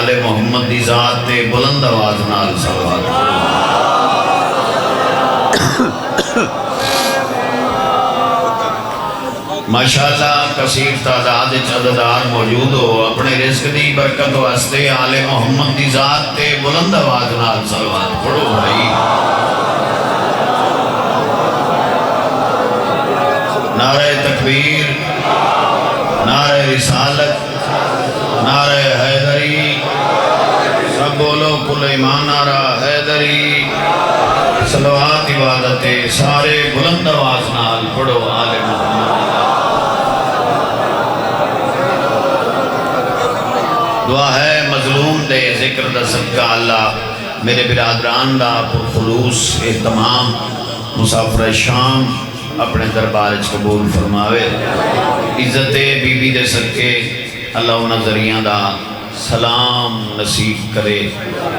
آل محمد دی ذات تے بلند آواز نال صلوات ماشاءاللہ کثیر تعداد عددار موجود ہو اپنے رزق دی برکت واسطے آل محمد دی ذات تے بلند آواز نال صلوات پڑھو بھائی نعرہ تکبیر نعرہ رسالت نعرہ حیدری سب بولو کل ایمان نعرہ حیدری صلوات عبادت سارے بلند آواز نال پڑھو آل محمد دعا ہے مظلوم دے ذکر دا صدقہ اللہ میرے برادران دا پرخلوص اہتمام مسافر شام اپنے دربارج قبول فرماوے عزت بی بی دے صدقے اللہ انہاں ذریعہ دا سلام نصیب کرے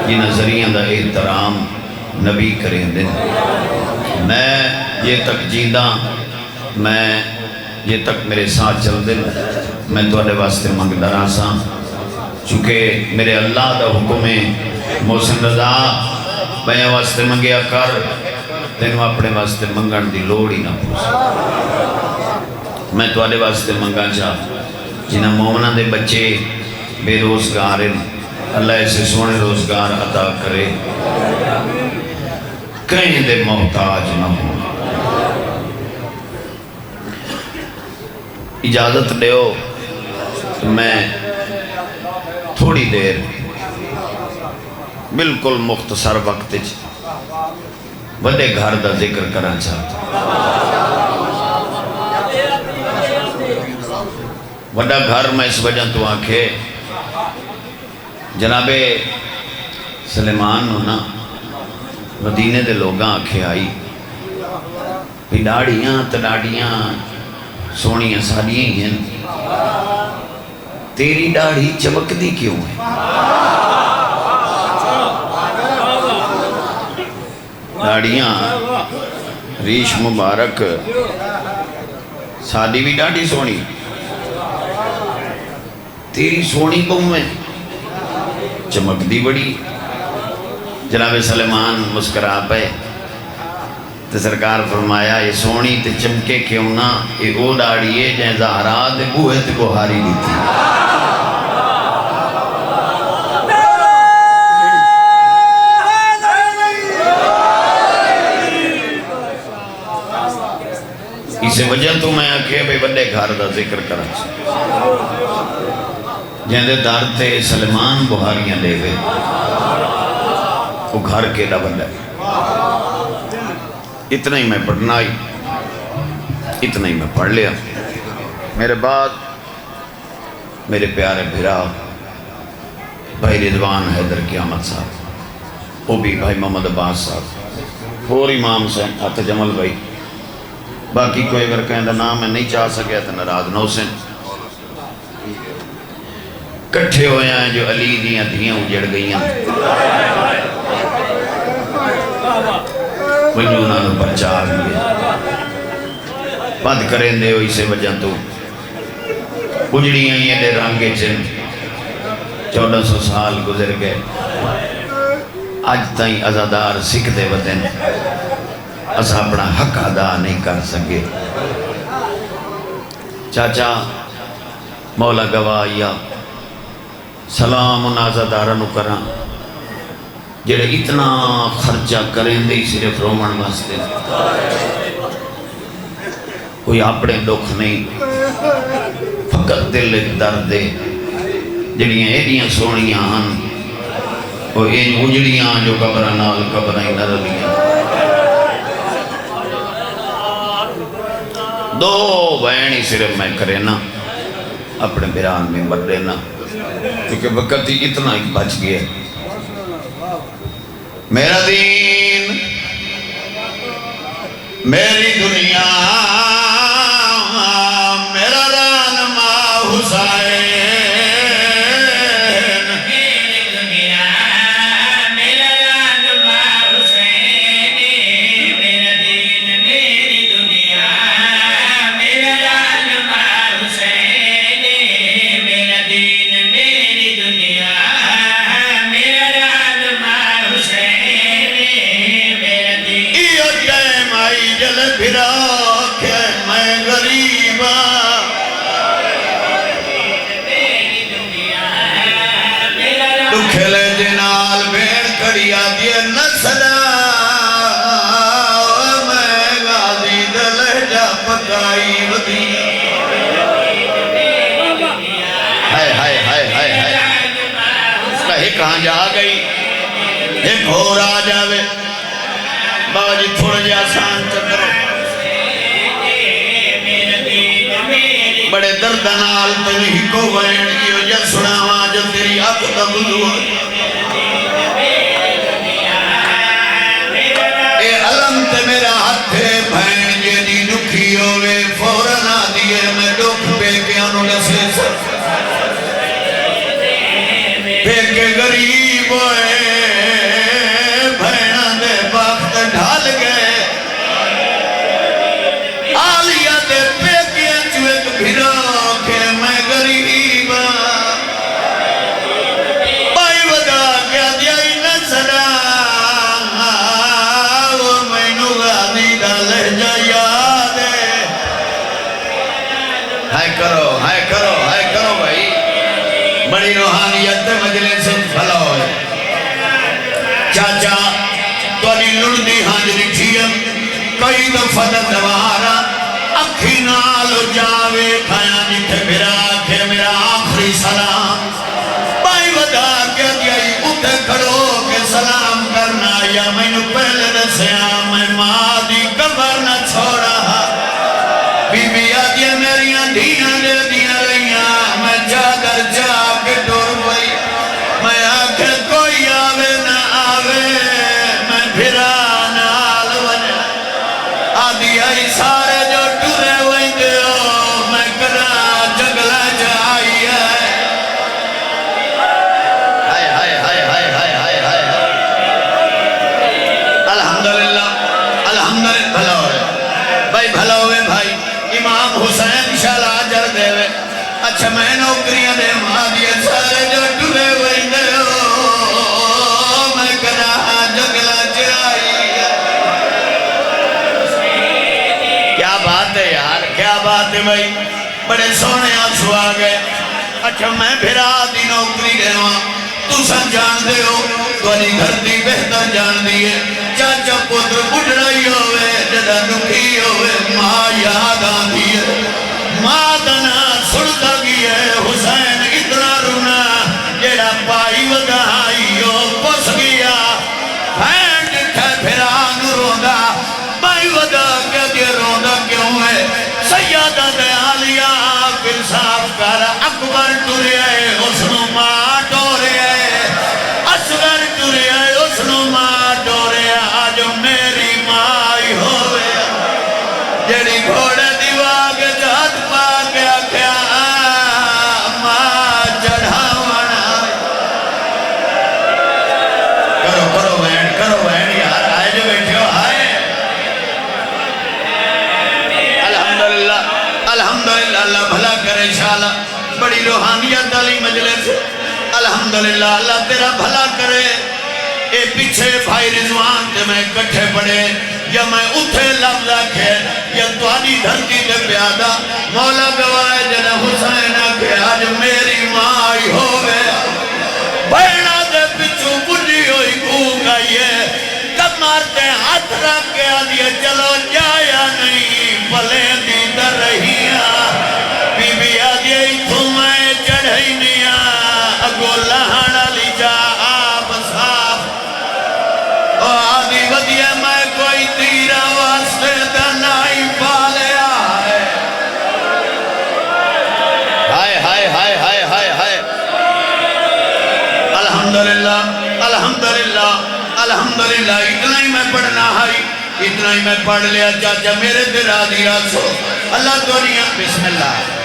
جنہاں ذریعہ دا احترام نبی کریں دن میں یہ تک جیندہ میں یہ تک میرے ساتھ چل دن میں توڑے واسطے منگ دراساں چونکہ میرے اللہ دا حکم ہے محسن رضا میں واسطے منگیا کر تینوں اپنے واسطے منگن دی لوڑ ہی نہ پوچھا میں توڑے واسطے منگا چاہ جنہاں مومنہ دے بچے بے روزگار ہیں اللہ اسے سونے روزگار عطا کرے کہیں دے محتاج نہ ہوں اجازت دیو میں تھوڑی دیر بالکل مختصر وقت بڑے گھر دا ذکر کرنا چاہتا بڑا گھر میں اس وجہ تو آنکھے جناب سلیمان ہونا مدینے دے لوگاں آنکھے آئی بھی ڈاڑیاں تڈاڑیاں سونیاں ساڑیاں ہی ہیں تیری ڈاڑھی چمک دی کیوں ہے ڈاڑیاں ریش مبارک سادی بھی ڈاڑھی سونی تیری سونی بہو ہے چمک دی بڑی جناب سلیمان مسکرا پہ تو سرکار فرمایا یہ سونی تے چمکے کیوں نہ یہ او ڈاڑی ہے جہاں زہرا دے بوہے تے بہاری دی تھی اسے وجہ تو میں آکھے بے بڑے گھر دا ذکر کرا جہاں دے دار تے سلیمان بہاریاں دے گئے وہ گھر کے ڈبل ہے اتنا ہی میں پڑھنا ہی اتنا ہی میں پڑھ لیا میرے بعد میرے پیارے بھرا بھائی رضوان حیدر قیامت صاحب وہ بھی بھائی محمد عباس صاحب اور امام سے آتا جمل بھائی باقی کوئی اگر کہیں دا نام میں نہیں چاہ سکیا تو نراز نوسن کٹھے ہوئے ہیں جو علی دیاں دھیاں اجڑ گئیاں وجونا نو بچا گئے بند کریں دے ہوئی سے وجہ تو اجڑیاں یہ دے رنگے چن 1400 سال گزر گئے آج تائیں ازادار سکھ دے وطن اسا اپنا حق ادا نہیں کر سکے چاچا مولا گواہیا سلام ان آزادارنو کراں جڑے اتنا خرچہ کریں دے صرف رومن واسطے کوئی اپنے دکھ نہیں فقط دل درد دے جڑیاں ایڈیاں سونیاں ہن وہ این اجڑیاں جو قبرہ نال قبرہ ہی نرلیاں دو بینی صرف میں کرے نا اپنے بیران میں مر دینا کیونکہ وقت ہی اتنا ہی بچ گیا میرا دین میری دنیا میرا رہنما حسین میری دنیا میرا رہنما حسین میرا دین میری دنیا میرا رہنما حسین میرا دین میری دنیا کہاں جا گئی ایک اور آ جاوے بابا جی تھوڑا جی آسان چکر بڑے دردنال تنہی کو بین یہ جا سناوا جو تیری آنکھ تبلو اے علم تے میرا ہاتھ ہے بین جے دی دکھی ہوئے فوراً آدھیے میں دکھ پہ کے انہوں نے سے پہ کے غریب ہوئے بینہ دے وقت ڈھال گئے آلیہ دے پہ کے چوک بھیرا کہ میں غریب بائی ودا کیا دیائی نظرہ وہ میں نغانی ڈالے جا یاد ہے ہائے کرو بھائی بڑی روحانیت مجلس سے بھلا ہوئے چاچا تو علی لڑنی حاجری ٹھیم کئی دفعہ دوارا اکھی نالو جاوے کھایا جتھے میرا آخری سلام بائی ودا کیا دیائی اٹھے کھڑو کے سلام کرنا یا میں نو پہلے دسیا میں ماں دی قبر نہ چھوڑا بی بی آدیا میریاں دھیاں دے دیا رہیاں میں چادر جا کے ڈور گئی میں آکھے کوئی آوے نہ آوے میں پھرا نال وجہ آدھی آئی سارے جو ٹورے ہوئی دیو میں کرا جگلہ جائی ہے الحمدللہ بھلا ہوئے بھائی بھلا ہوئے بھائی امام حسین شالا جر دے وے اچھا میں نوکریاں دے مادیے سارے جو ٹورے ہوئی دیو میں کرا جگلہ جائی ہے کیا بات ہے یار کیا بات ہے بھائی بڑے سونے آنسو آگئے اچھا میں پھرا دی نوکری دے وہاں تو سن جان دے ہو تو علی گھر دی بہتر جان دیئے چاچا پتر بڑھائی ہوئے جدہ دکھی ہوئے ماں یاد آن دیئے ماں دنا سڑتا گیا حسین اتنا رونا جیڑا پائی ودہائی ہو پس گیا بھین جتھے پھران روندا پائی ودا کیا دے روندا کیوں ہے سیادہ دے آلیا پھر صاف کر اکبر ٹورے اس نو ماں ٹورے اصغر ٹورے اس نو ماں ٹورے آج میری مائی ہوئے جڑی گھوڑے دیواغ جات پا گیا کیا ماں چڑھاونا کرو بہن یار آئے جو بیٹھے ہو آئے الحمدللہ اللہ بھلا کرے انشاءاللہ بڑی روحانیت علی مجلس الحمدللہ اللہ تیرا بھلا کرے اے پیچھے بھائی رضوان تے میں کٹھے پڑے یا میں اتھے لفظ آکھے یا توانی دھرتی دے پیادا مولا گوائے جنہ حسین آکھے آج میری مائی ہوئے بہنا دے پچھو بڑی ہوئی گھوگ آئیے کب مارتے ہاتھ رکھ کے آدھئے چلو جایا نہیں پلے دی در رہیاں بی بی آدھئے تمہیں چڑھئی نیا اگو لہانا لی جا آپ صاف آدھی ودیا میں کوئی تیرا واسطے دنائی پالیا ہے الحمدللہ اتنا ہی میں پڑھنا ہے اتنا ہی میں پڑھ لیا چاچا میرے دل آدھی راسو اللہ دنیا بسم اللہ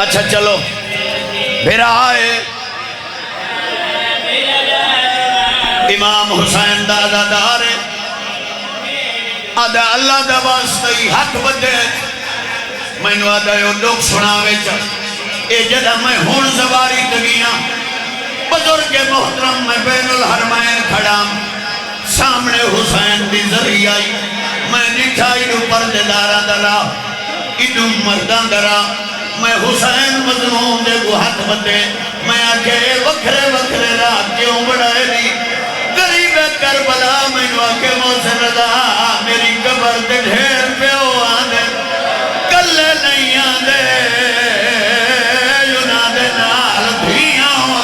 اچھا چلو پھر آئے امام حسین دادا دارے آدھا اللہ دا واسطی حق بدے میں نو آدھا یو لوگ سناوے چاہ اے جدہ میں ہون زواری دگیاں بزرگ محترم میں بین الحرمین کھڑام سامنے حسین دی ذریعہ میں نٹھائی نو پرددارہ درہ ادو مردان درہ میں حسین مظلوم دے گو ہاتھ بتے میں آکے وکھرے وکھرے رات کیوں بڑھائے دی غریب کربلا میں نو آکے موسن رضا میری قبر دے ڈھیر پہ ہو آنے کلے نہیں آنے یونا دے نال دھیاں ہو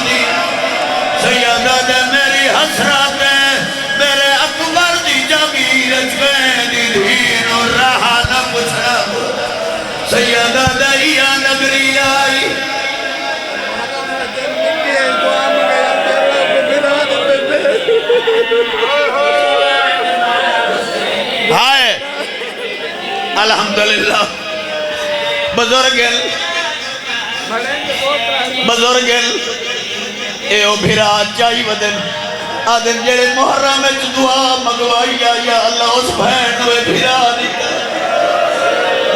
بزرگن بزرگن اے او بھیرا چاہی ودن آدن جڑے محرم میں دعا مگوائی یا اللہ اس بہن ہوئے بھیرا دیتا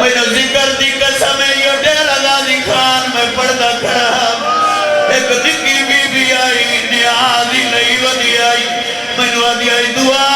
میں نے ذکر دی قسم ہے یہ ڈیر آزادی خان میں پڑھتا کھڑا ایک دکی بی بی آئی نیازی نہیں ودی آئی میں نے ودی آئی دعا